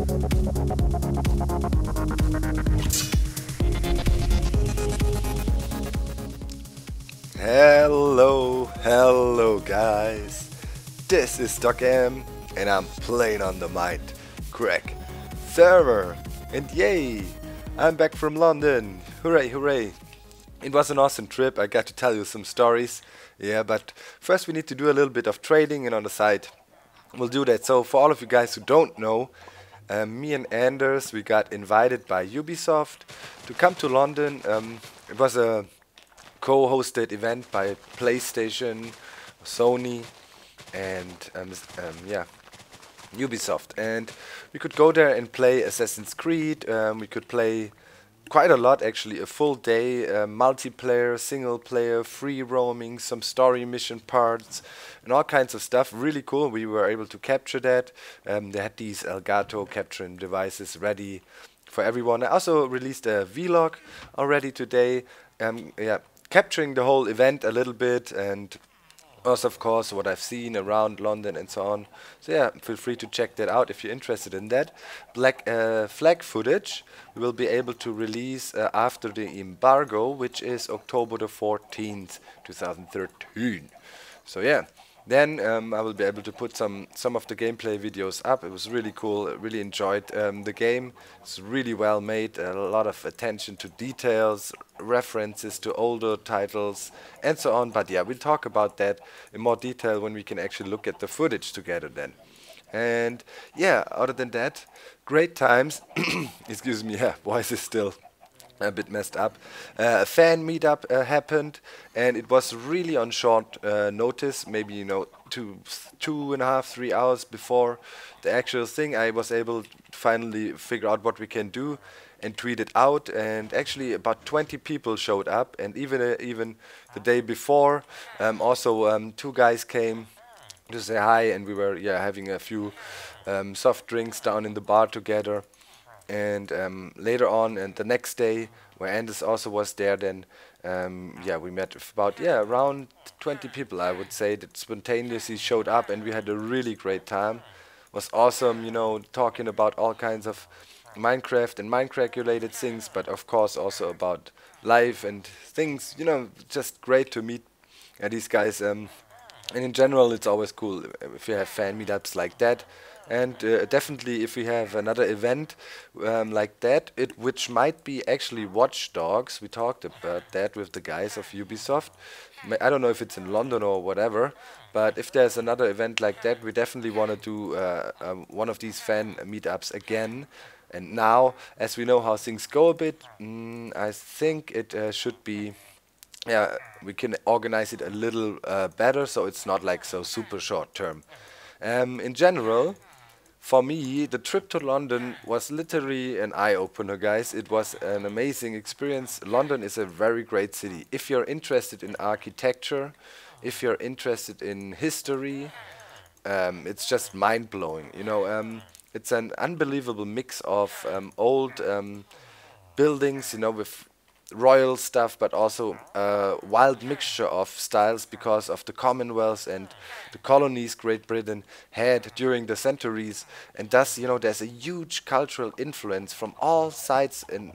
Hello guys, this is M and I'm playing on the Mindcrack Server, and yay, I'm back from London, hooray. It was an awesome trip. I got to tell you some stories, yeah, but first we need to do a little bit of trading, and on the side we'll do that. So for all of you guys who don't know, me and Anderz, we got invited by Ubisoft to come to London. It was a co-hosted event by PlayStation, Sony, and yeah, Ubisoft. And we could go there and play Assassin's Creed. We could play quite a lot, actually, a full day, multiplayer, single player, free roaming, some story mission parts, and all kinds of stuff. Really cool. We were able to capture that. They had these Elgato capturing devices ready for everyone. I also released a vlog already today. Yeah, capturing the whole event a little bit, and also, of course, what I've seen around London and so on. So yeah, feel free to check that out if you're interested in that. Flag footage we will be able to release after the embargo, which is October the 14th, 2013. So yeah, then I will be able to put some of the gameplay videos up. It was really cool. I really enjoyed the game. It's really well made. A lot of attention to details, references to older titles, and so on. But yeah, we'll talk about that in more detail when we can actually look at the footage together then. And yeah, other than that, great times. Excuse me, yeah, voice is still a bit messed up. A fan meetup happened, and it was really on short notice, maybe, you know, 2.5, 3 hours before the actual thing. I was able to finally figure out what we can do and tweet it out, and actually about 20 people showed up, and even the day before, also 2 guys came to say hi, and we were having a few soft drinks down in the bar together. And later on, and the next day, where Anderz also was there, then yeah, we met about around 20 people, I would say, that spontaneously showed up, and we had a really great time. It was awesome, you know, talking about all kinds of Minecraft and Minecraft related things, but of course also about life and things, you know, just great to meet these guys. And in general, it's always cool if you have fan meetups like that. And definitely if we have another event like that, which might be actually Watch Dogs. We talked about that with the guys of Ubisoft. I don't know if it's in London or whatever, but if there's another event like that, we definitely want to do one of these fan meetups again. And now, as we know how things go a bit, I think it should be, yeah, we can organize it a little better, so it's not like so super short term. In general, for me, the trip to London was literally an eye-opener, guys. It was an amazing experience. London is a very great city. If you're interested in architecture, if you're interested in history, it's just mind-blowing. You know, it's an unbelievable mix of old buildings, you know, with royal stuff, but also a wild mixture of styles because of the Commonwealth and the colonies Great Britain had during the centuries. And thus, you know, there's a huge cultural influence from all sides and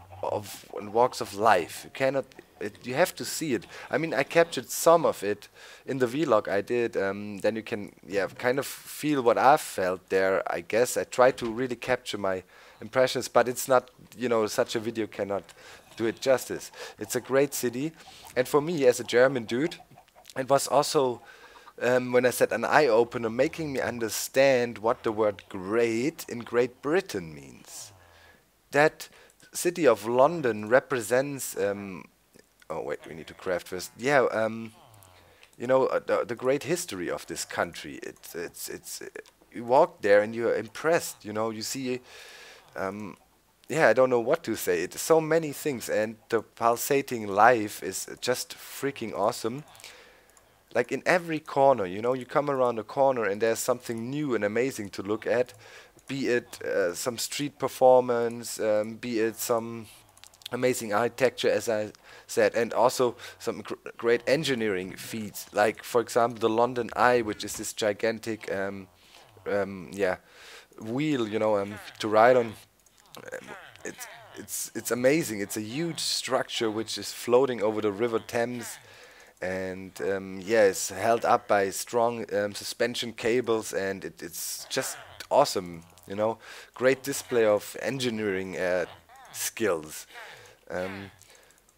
walks of life. You cannot, you have to see it. I mean, I captured some of it in the vlog I did. Then you can, kind of feel what I felt there, I guess. I tried to really capture my impressions, but it's not, you know, such a video cannot do it justice. It's a great city, and for me as a German dude, it was also, when I said an eye-opener, making me understand what the word great in Great Britain means. That city of London represents, oh wait, we need to craft first. Yeah, you know, the great history of this country. It's you walk there and you're impressed, you know, you see, yeah, I don't know what to say. It's so many things, and the pulsating life is just freaking awesome. Like in every corner, you know, you come around a corner and there's something new and amazing to look at. Be it some street performance, be it some amazing architecture, as I said, and also some great engineering feats. Like, for example, the London Eye, which is this gigantic yeah, wheel, to ride on. Um, it's it's amazing. It's a huge structure which is floating over the River Thames, and yeah, it's held up by strong suspension cables, and it's just awesome. Great display of engineering skills. Um,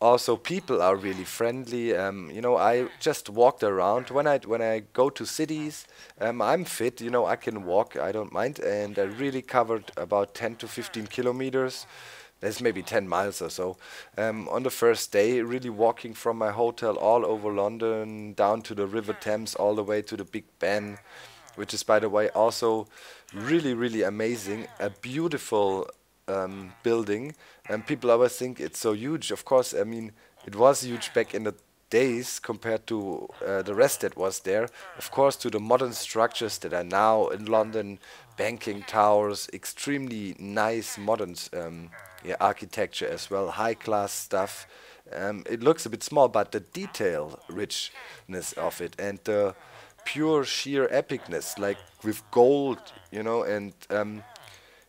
Also, people are really friendly. I just walked around. When I go to cities, I'm fit. I can walk. I don't mind, and I really covered about 10 to 15 kilometers. That's maybe 10 miles or so. On the first day, really walking from my hotel all over London, down to the River Thames, all the way to the Big Ben, which is, by the way, also really, really amazing. A beautiful building, and people always think it's so huge. Of course, I mean, it was huge back in the days compared to the rest that was there. Of course, to the modern structures that are now in London, banking towers, extremely nice modern yeah, architecture as well, high class stuff. It looks a bit small, but the detail richness of it and the pure sheer epicness, like with gold, and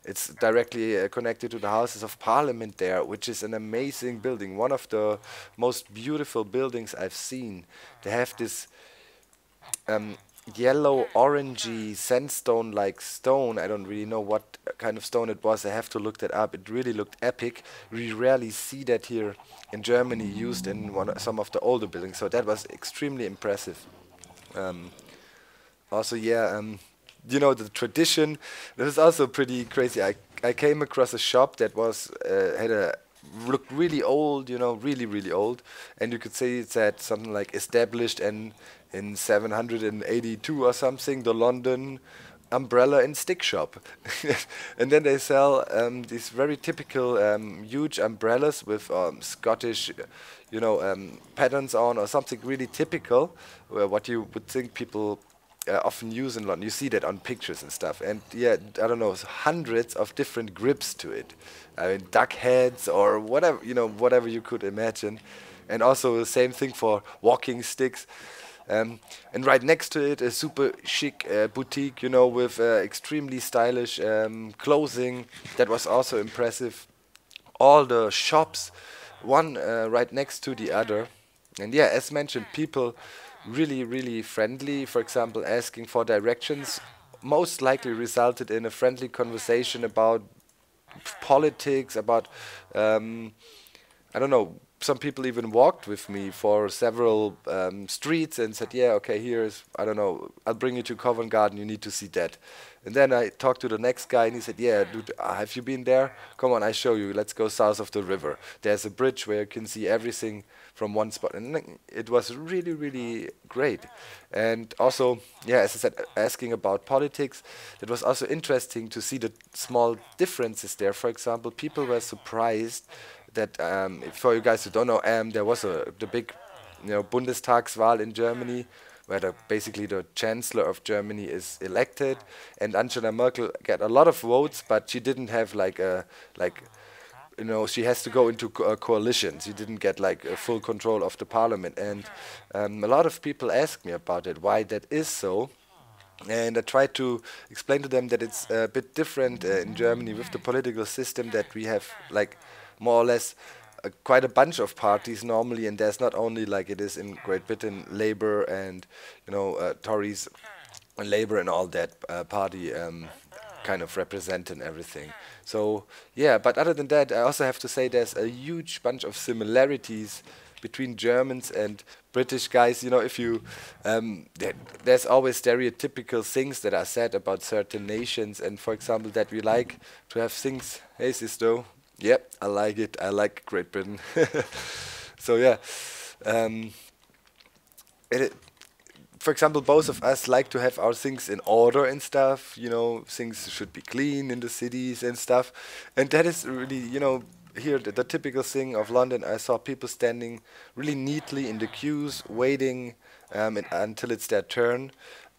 it's directly connected to the Houses of Parliament there, which is an amazing building, one of the most beautiful buildings I've seen. They have this um, yellow, orangey, sandstone-like stone. I don't really know what kind of stone it was. I have to look that up. It really looked epic. We rarely see that here in Germany used in some of the older buildings, so that was extremely impressive. Um, Also, yeah, the tradition. This is also pretty crazy. I came across a shop that was had a looked really old, really really old, and you could say it said something like established in 782 or something. The London umbrella and stick shop, and then they sell these very typical huge umbrellas with Scottish, patterns on, or something really typical, what you would think people often use in London. You see that on pictures and stuff. And yeah, I don't know, hundreds of different grips to it. I mean, duck heads or whatever, whatever you could imagine. And also the same thing for walking sticks. And right next to it, a super chic boutique, with extremely stylish clothing. That was also impressive. All the shops, one right next to the other. And yeah, as mentioned, people really, really friendly. For example, asking for directions most likely resulted in a friendly conversation about politics, about I don't know. Some people even walked with me for several streets and said, "Yeah, okay, here's I don't know. I'll bring you to Covent Garden. You need to see that." And then I talked to the next guy, and he said, "Yeah, dude, have you been there? Come on, I show you. Let's go south of the river. There's a bridge where you can see everything from one spot." And it was really, really great. And also, yeah, as I said, asking about politics, it was also interesting to see the small differences there. For example, people were surprised that for you guys who don't know, there was the big, Bundestagswahl in Germany, where basically the Chancellor of Germany is elected, and Angela Merkel got a lot of votes, but she didn't have she has to go into a coalition. She didn't get like a full control of the parliament, and a lot of people ask me about it, why that is so. And I tried to explain to them that it's a bit different in Germany with the political system, that we have like more or less quite a bunch of parties normally, and there's not only like it is in Great Britain, Labour and Tories and Labour and all that party kind of represent and everything. So yeah, but other than that, I also have to say there's a huge bunch of similarities between Germans and British guys. If you there's always stereotypical things that are said about certain nations, and for example, that we like to have things. Hey, sister. Yep, I like it. I like Great Britain. So yeah, um, it, for example, both of us like to have our things in order and stuff. Things should be clean in the cities and stuff, and that is really, here the typical thing of London. I saw people standing really neatly in the queues, waiting until it's their turn.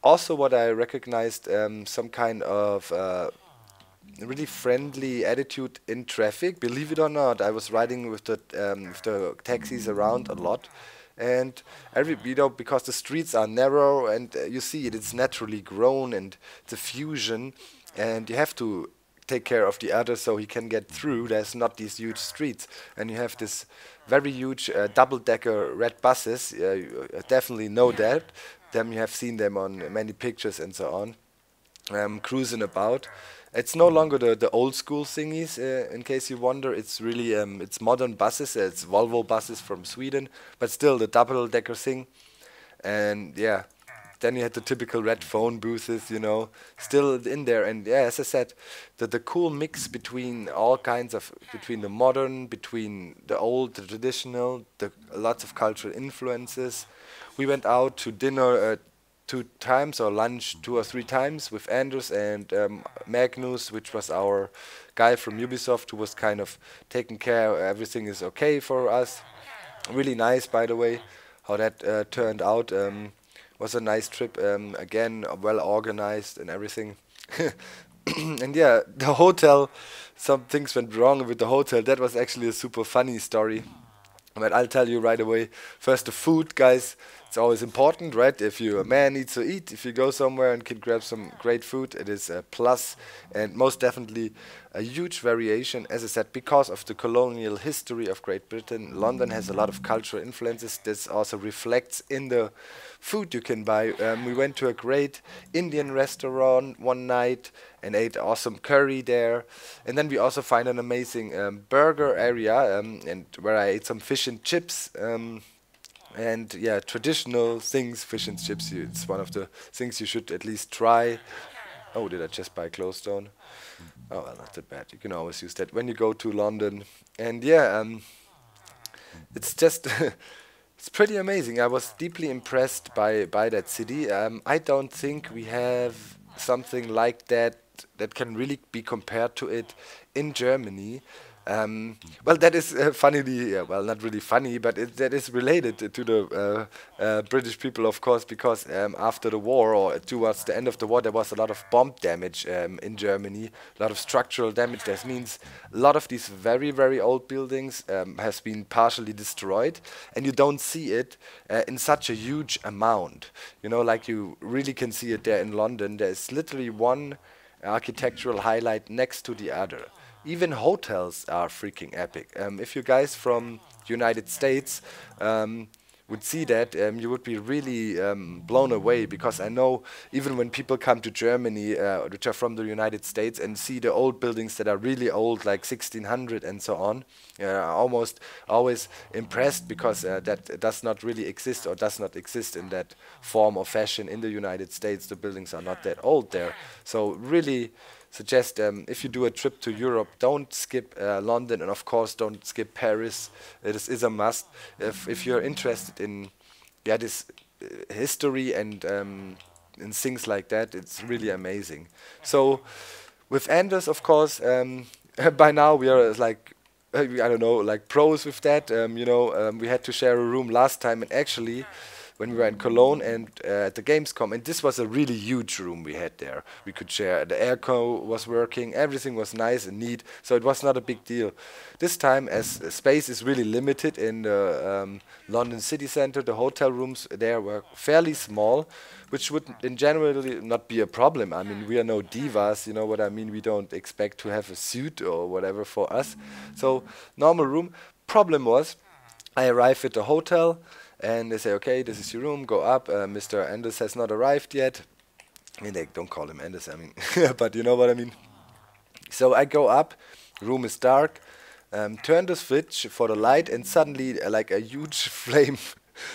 Also, what I recognized, some kind of really friendly attitude in traffic. Believe it or not, I was riding with the taxis around a lot, and because the streets are narrow, and you see it, it's naturally grown, and it's a fusion, and you have to take care of the other so he can get through. There's not these huge streets, and you have this very huge double-decker red buses. You definitely know that. Them you have seen them on many pictures and so on, cruising about. It's no longer the old school thingies. In case you wonder, it's really it's modern buses. It's Volvo buses from Sweden, but still the double-decker thing. And yeah, then you had the typical red phone booths, still in there. And yeah, as I said, the cool mix between all kinds of, between the modern, between the old, the traditional, lots of cultural influences. We went out to dinner 2 times, or lunch 2 or 3 times, with Anderz and Magnus, which was our guy from Ubisoft, who was kind of taking care everything is okay for us. Really nice, by the way, how that turned out. Was a nice trip, again, well organized and everything. And yeah, the hotel, some things went wrong with the hotel. That was actually a super funny story. But I'll tell you right away. First, the food, guys. It's always important, right? If you a man needs to eat, if you go somewhere and can grab some great food, it is a plus, and most definitely a huge variation. As I said, because of the colonial history of Great Britain, London has a lot of cultural influences. This also reflects in the food you can buy. We went to a great Indian restaurant one night and ate awesome curry there. And then we also find an amazing burger area, and where I ate some fish and chips. And yeah, traditional things, fish and chips. It's one of the things you should at least try. Oh, did I just buy Glowstone? Oh, well, not that bad. You can always use that when you go to London. And yeah, it's just it's pretty amazing. I was deeply impressed by that city. I don't think we have something like that that can really be compared to it in Germany. Well, that is funnily, well, not really funny, but that is related to the British people, of course, because after the war, or towards the end of the war, there was a lot of bomb damage in Germany, a lot of structural damage. That means a lot of these very, very old buildings has been partially destroyed, and you don't see it in such a huge amount. Like you really can see it there in London. There's literally one architectural highlight next to the other. Even hotels are freaking epic. If you guys from United States would see that, you would be really blown away, because I know even when people come to Germany, which are from the United States, and see the old buildings that are really old, like 1600 and so on, almost always impressed, because that does not really exist, or does not exist in that form or fashion in the United States. The buildings are not that old there. So really suggest, if you do a trip to Europe, don't skip London, and of course don't skip Paris. It is a must if you're interested in this history and things like that. It's really amazing. So with Anderz, of course, by now we are like I don't know, like pros with that. We had to share a room last time, and actually, when we were in Cologne and at the Gamescom, and this was a really huge room we had there. We could share, the airco was working, everything was nice and neat, so it was not a big deal. This time, as space is really limited in the London city center, the hotel rooms there were fairly small, which would in general not be a problem. I mean, we are no divas, you know what I mean? We don't expect to have a suite or whatever for us. So, normal room. Problem was, I arrived at the hotel, and they say, okay, this is your room, go up. Mr. Anderz has not arrived yet. I mean, they don't call him Anderz, I mean, but you know what I mean. So I go up, room is dark, turn the switch for the light, and suddenly like a huge flame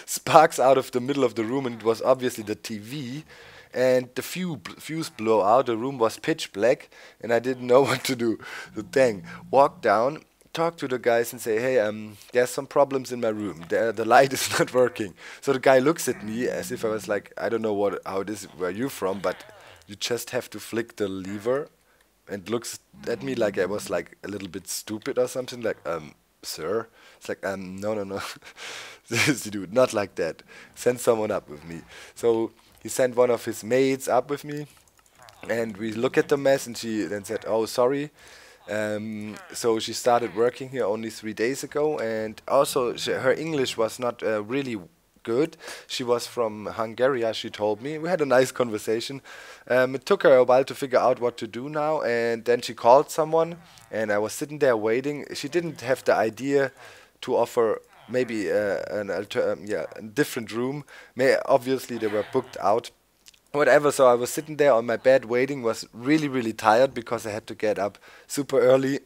sparks out of the middle of the room, and it was obviously the TV. And the fuse blew out, the room was pitch black, and I didn't know what to do. So dang, walk down, talk to the guys and say, hey, there's some problems in my room. The light is not working. So the guy looks at me as if I was like, I don't know how it is, where you from, but you just have to flick the lever, and looks at me like I was like a little bit stupid or something, like, sir? It's like, no. This dude, not like that. Send someone up with me. So he sent one of his maids up with me, and we look at the mess, and she then said, oh, sorry. So she started working here only 3 days ago, and also her English was not really good. She was from Hungary, as she told me. We had a nice conversation. It took her a while to figure out what to do now, and then she called someone, and I was sitting there waiting. She didn't have the idea to offer maybe a different room. Obviously, they were booked out. Whatever, so I was sitting there on my bed waiting, was really, really tired because I had to get up super early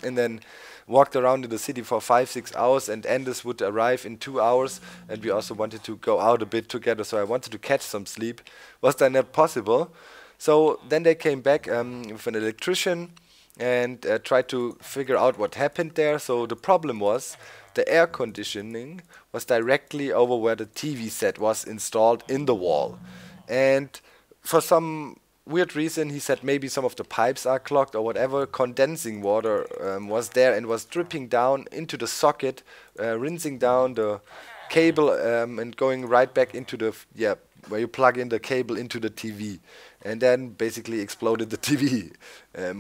and then walked around in the city for 5, 6 hours, and Anderz would arrive in 2 hours, and we also wanted to go out a bit together, so I wanted to catch some sleep. Was that not possible? So then they came back with an electrician and tried to figure out what happened there. So the problem was the air conditioning was directly over where the TV set was installed in the wall. And for some weird reason, he said maybe some of the pipes are clogged or whatever. Condensing water was there and was dripping down into the socket, rinsing down the cable and going right back into the where you plug in the cable into the TV, and then basically exploded the TV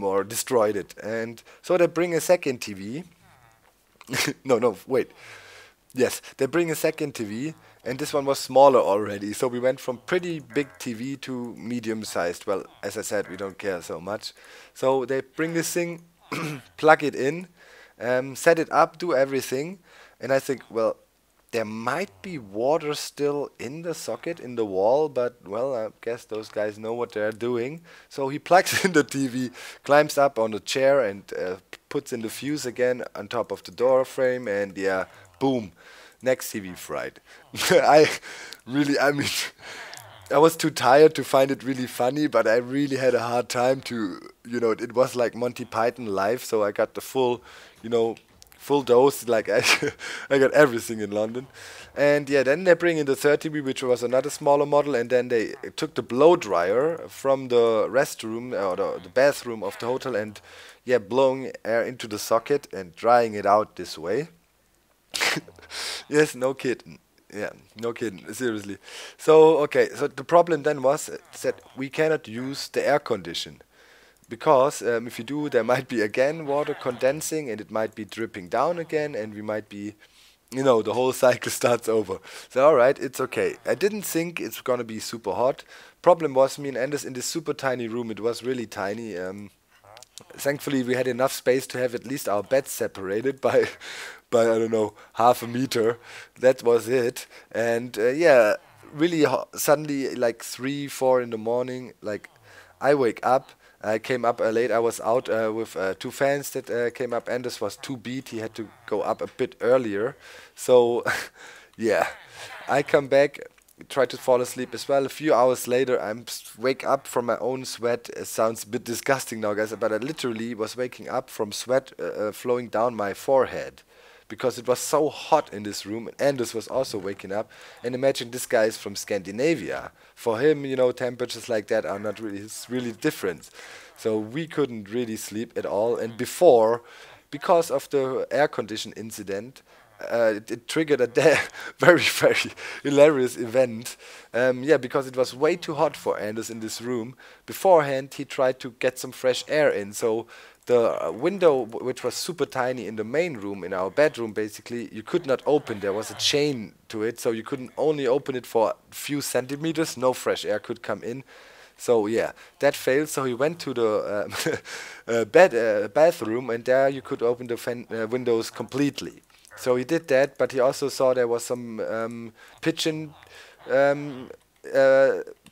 or destroyed it. And so they bring a second TV. No, wait. Yes, they bring a second TV, and this one was smaller already. So we went from pretty big TV to medium-sized. Well, as I said, we don't care so much. So they bring this thing, plug it in, set it up, do everything, and I think, well, there might be water still in the socket, in the wall, but, well, I guess those guys know what they're doing. So he plugs in the TV, climbs up on the chair, and puts in the fuse again on top of the door frame, and yeah, boom, next TV fried. I mean, I was too tired to find it really funny, but I really had a hard time to, it was like Monty Python live, so I got the full, full dose, like I got everything in London. And yeah, then they bring in the 30B, which was another smaller model, and then they took the blow dryer from the restroom or the bathroom of the hotel, and yeah, blowing air into the socket and drying it out this way. Yes, no kidding. Yeah, no kidding, seriously. So, okay, so the problem then was that we cannot use the air condition. Because if you do, there might be again water condensing, and it might be dripping down again, and we might be, the whole cycle starts over. So, alright, it's okay. I didn't think it's gonna be super hot. Problem was, me and Anderz in this super tiny room, it was really tiny. Thankfully, we had enough space to have at least our beds separated by I don't know, half a meter. That was it. And yeah, really suddenly, like 3, 4 in the morning, like I wake up. I came up late. I was out with 2 fans that came up. Anderz was too beat. He had to go up a bit earlier. So yeah, I come back, try to fall asleep as well. A few hours later, I wake up from my own sweat. It sounds a bit disgusting now, guys, but I literally was waking up from sweat flowing down my forehead, because it was so hot in this room, and Anderz was also waking up. And imagine, this guy is from Scandinavia. For him, temperatures like that are not really, it's really different. So we couldn't really sleep at all. And because of the air condition incident, it triggered a very, very hilarious event. Yeah, because it was way too hot for Anderz in this room. Beforehand, he tried to get some fresh air in. So the window, which was super tiny in the main room, in our bedroom, basically, you could not open. There was a chain to it, so you couldn't only open it for a few centimeters. No fresh air could come in. So yeah, that failed. So he went to the bathroom, and there you could open the windows completely. So he did that, but he also saw there was some pigeon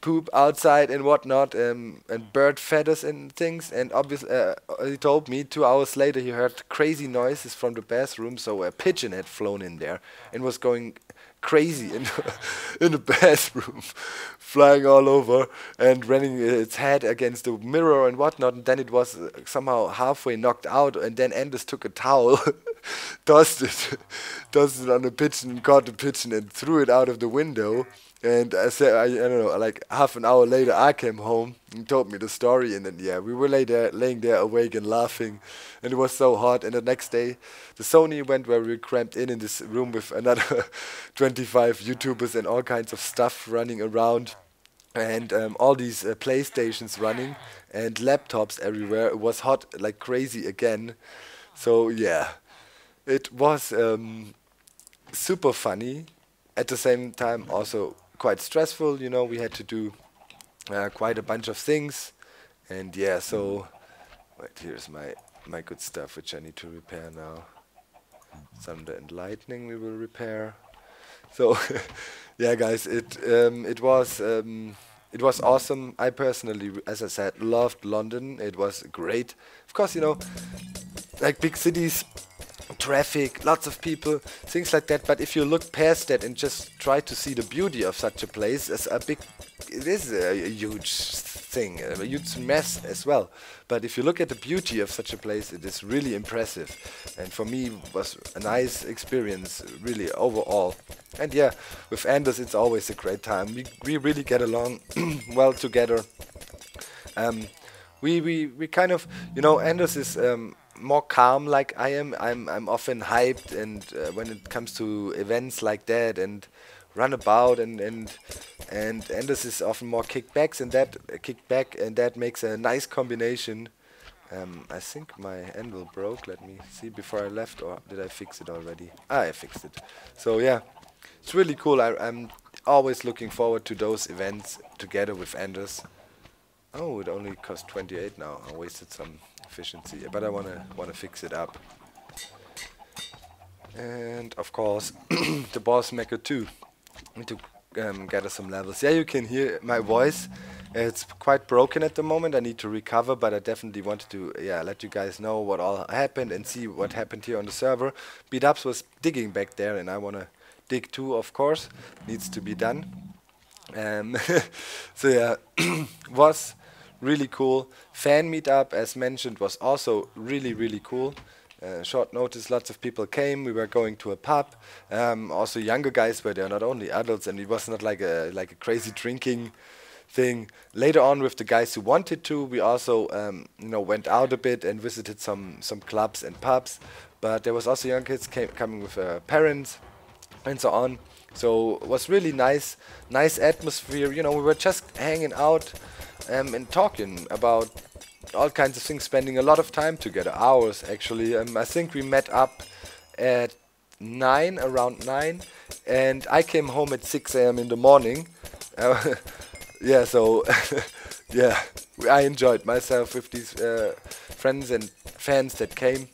poop outside and whatnot, and bird feathers and things. And obviously, he told me 2 hours later he heard crazy noises from the bathroom. So a pigeon had flown in there and was going crazy in the bathroom, flying all over and running its head against the mirror and whatnot. And then it was somehow halfway knocked out. And then Anderz took a towel, tossed it on the pigeon, caught the pigeon, and threw it out of the window. And I said, I don't know, like half an hour later, I came home and told me the story. And then, yeah, we were laying there awake and laughing. And it was so hot. And the next day, the Sony went where we were cramped in this room with another 25 YouTubers and all kinds of stuff running around. and all these PlayStations running and laptops everywhere. It was hot like crazy again. So yeah, it was super funny. At the same time, also quite stressful. You know, we had to do quite a bunch of things, and yeah. So wait, here's my good stuff, which I need to repair now. Thunder and lightning we will repair. So yeah, guys, it was awesome. I personally, as I said, loved London. It was great. Of course, you know, like big cities, traffic, lots of people, things like that. But if you look past that and just try to see the beauty of such a place, it is a huge thing, a huge mess as well. But if you look at the beauty of such a place, it is really impressive. And for me, it was a nice experience, really overall. And yeah, with Anderz, it's always a great time. We really get along well together. Um, we kind of, you know, Anderz is more calm like I am. I'm often hyped, and when it comes to events like that and run about and Anderz is often more kickback, and that makes a nice combination. I think my anvil broke. Let me see before I left, or did I fix it already? Ah, I fixed it. So yeah, it's really cool. I'm always looking forward to those events together with Anderz. Oh, it only cost 28 now. I wasted some efficiency, but I wanna fix it up. And of course, the boss mecha too. Need to gather some levels. Yeah, you can hear my voice. It's quite broken at the moment. I need to recover, but I definitely wanted to let you guys know what all happened and see what happened here on the server. Beat-ups was digging back there, and I wanna dig too, of course. Needs to be done. So yeah, was really cool. Fan meetup, as mentioned, was also really cool. Short notice, lots of people came. We were going to a pub. Also, younger guys were there, not only adults, and it was not like a crazy drinking thing. Later on, with the guys who wanted to, we also went out a bit and visited some clubs and pubs. But there was also young kids coming with parents and so on. So it was really nice atmosphere. You know, we were just hanging out and talking about all kinds of things, spending a lot of time together, hours actually. I think we met up at around 9, and I came home at 6 a.m. in the morning. Yeah, so yeah, I enjoyed myself with these friends and fans that came.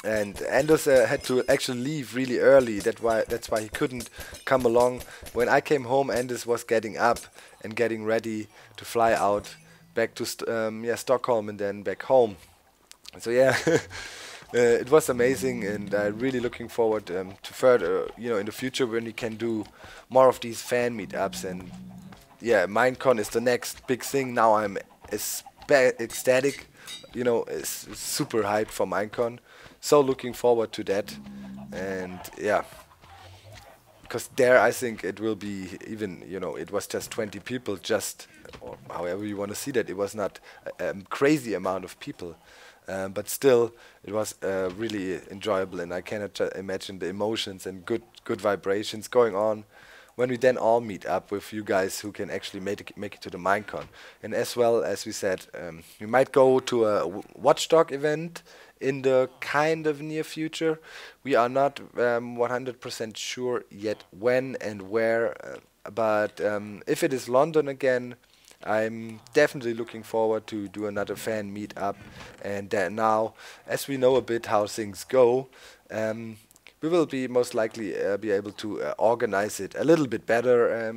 And Anderz had to actually leave really early. That's why he couldn't come along. When I came home, Anderz was getting up and getting ready to fly out back to Stockholm and then back home. So yeah, it was amazing, and I'm really looking forward to further, in the future when we can do more of these fan meetups. And yeah, Minecon is the next big thing. Now I'm ecstatic, it's super hyped for Minecon. So looking forward to that, and yeah, because there I think it will be even, it was just 20 people, or however you want to see that. It was not a crazy amount of people, but still it was really enjoyable, and I cannot imagine the emotions and good vibrations going on when we then all meet up with you guys who can actually make it to the Minecon. And as well, as we said, we might go to a Watchdog event in the kind of near future. We are not 100% sure yet when and where, but if it is London again, I'm definitely looking forward to do another fan meet up. And now, as we know a bit how things go, we will be most likely be able to organize it a little bit better,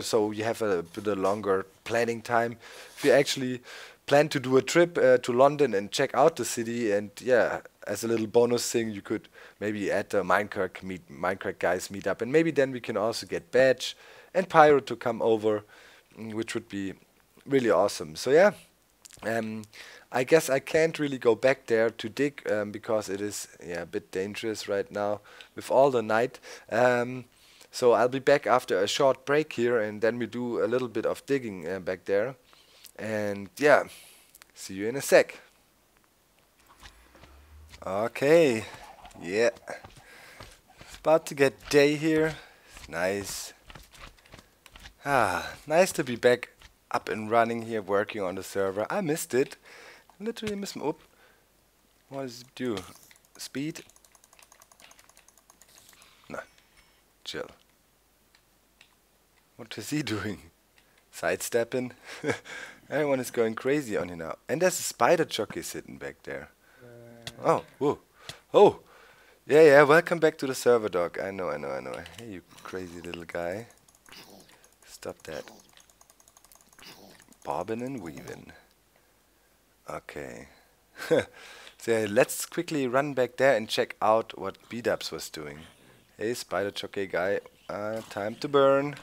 so you have a bit of longer planning time. If you actually plan to do a trip to London and check out the city, and yeah, as a little bonus thing, you could maybe add the Mindcrack guys meet up, and maybe then we can also get Badge and Pyro to come over, which would be really awesome. So yeah, I guess I can't really go back there to dig because it is a bit dangerous right now with all the night. So I'll be back after a short break here, and then we do a little bit of digging back there. And yeah, see you in a sec. Okay, yeah, it's about to get day here. Nice. Nice to be back up and running here, working on the server. I missed it. Literally missed my... Oop. What does it do? Speed? No. Chill. What is he doing? Sidestepping? Everyone is going crazy on here now. And there's a spider jockey sitting back there. Oh, whoa. Oh! Yeah, welcome back to the server, dog. I know. Hey, you crazy little guy. Stop that. Bobbing and weaving. Okay. So yeah, let's quickly run back there and check out what B-Dubs was doing. Hey, spider jockey guy. Time to burn.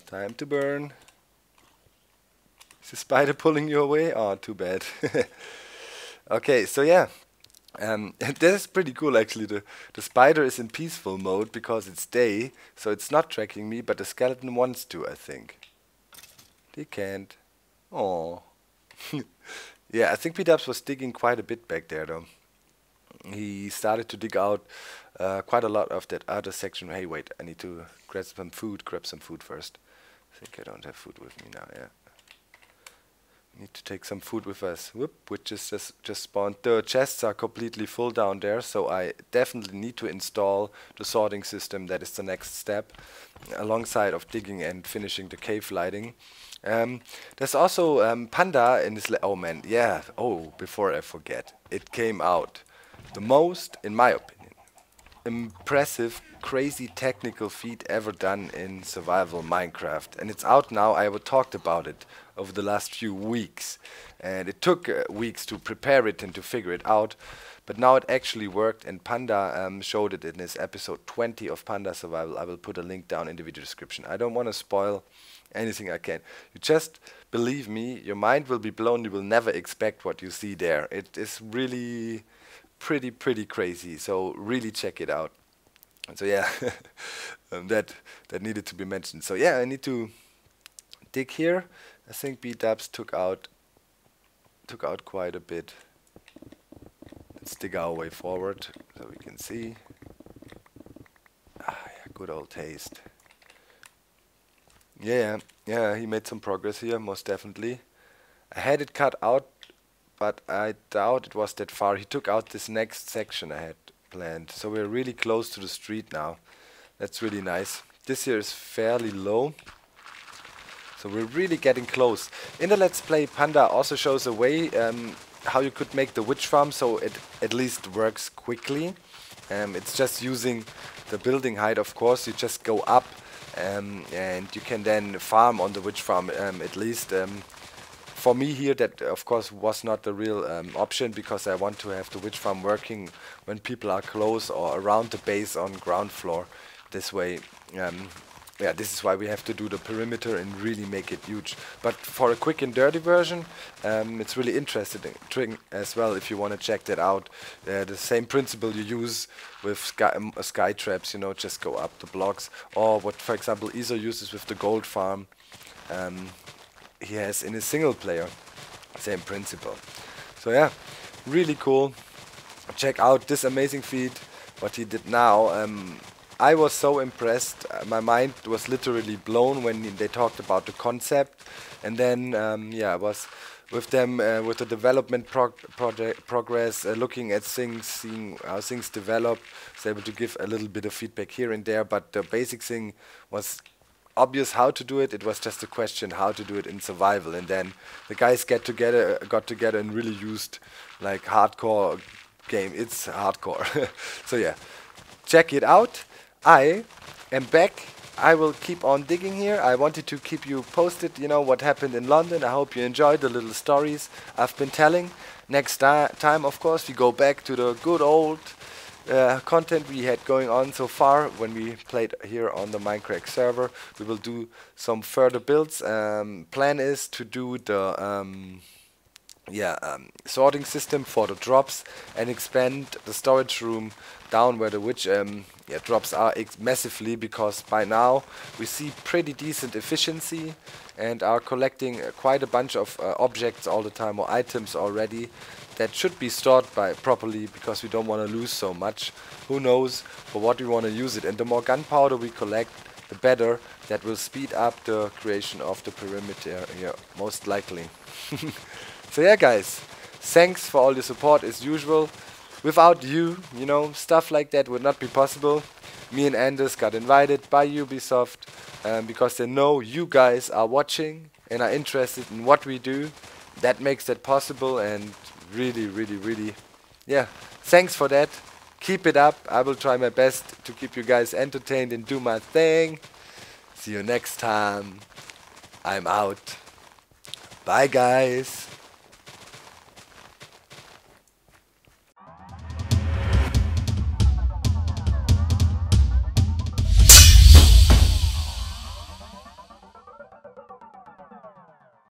Time to burn. Is the spider pulling you away? Oh, too bad. Okay, so yeah. That is pretty cool actually. The spider is in peaceful mode because it's day, so it's not tracking me, but the skeleton wants to, I think. They can't. Oh. Yeah, I think P-Dubs was digging quite a bit back there though. He started to dig out quite a lot of that other section. Hey, wait, I need to grab some food first. I think I don't have food with me now, yeah. Need to take some food with us. Whoop, which is just spawned. The chests are completely full down there, so I definitely need to install the sorting system. That is the next step, alongside of digging and finishing the cave lighting. There's also Panda in this. Oh man, yeah. Oh, before I forget, it came out the most, in my opinion, impressive, crazy technical feat ever done in survival Minecraft, and it's out now. I talked about it over the last few weeks, and it took weeks to prepare it and to figure it out, but now it actually worked, and Panda showed it in his episode 20 of Panda Survival. I will put a link down in the video description. I don't want to spoil anything I can. You just believe me, your mind will be blown. You will never expect what you see there. It is really pretty crazy, so really check it out. And so yeah, that needed to be mentioned. So yeah, I need to dig here. I think B-Dubs took out quite a bit. Let's dig our way forward so we can see. Yeah, good old taste. Yeah, he made some progress here, most definitely. I had it cut out, but I doubt it was that far. He took out this next section I had planned, so we're really close to the street now. That's really nice. This here is fairly low, so we're really getting close. In the Let's Play, Panda also shows a way how you could make the witch farm so it at least works quickly. It's just using the building height, of course. You just go up and you can then farm on the witch farm at least. For me here, that of course was not the real option, because I want to have the witch farm working when people are close or around the base on ground floor. This way, yeah, this is why we have to do the perimeter and really make it huge. But for a quick and dirty version, it's really interesting as well if you want to check that out. The same principle you use with sky traps, you know, just go up the blocks. Or what, for example, Iso uses with the gold farm. He has in his single player, same principle. So yeah, really cool. Check out this amazing feat, what he did now. I was so impressed. My mind was literally blown when they talked about the concept, and then yeah, I was with them with the development progress, looking at things, seeing how things develop. I was able to give a little bit of feedback here and there, but the basic thing was obvious how to do it. It was just a question how to do it in survival, and then the guys got together and really used like hardcore game. It's hardcore. So yeah, check it out. I am back. I will keep on digging here. I wanted to keep you posted, you know, what happened in London. I hope you enjoyed the little stories I've been telling. Next time, of course, we go back to the good old content we had going on so far when we played here on the Mindcrack server. We will do some further builds. Plan is to do the sorting system for the drops and expand the storage room down where the witch drops are massively, because by now we see pretty decent efficiency and are collecting quite a bunch of objects all the time, or items already, that should be stored properly, because we don't want to lose so much. Who knows for what we want to use it. And the more gunpowder we collect, the better. That will speed up the creation of the perimeter here, most likely. So yeah, guys, thanks for all the support as usual. Without you, you know, stuff like that would not be possible. Me and Anderz got invited by Ubisoft because they know you guys are watching and are interested in what we do. That makes that possible, and really, yeah, thanks for that. Keep it up. I will try my best to keep you guys entertained and do my thing. See you next time. I'm out. Bye, guys.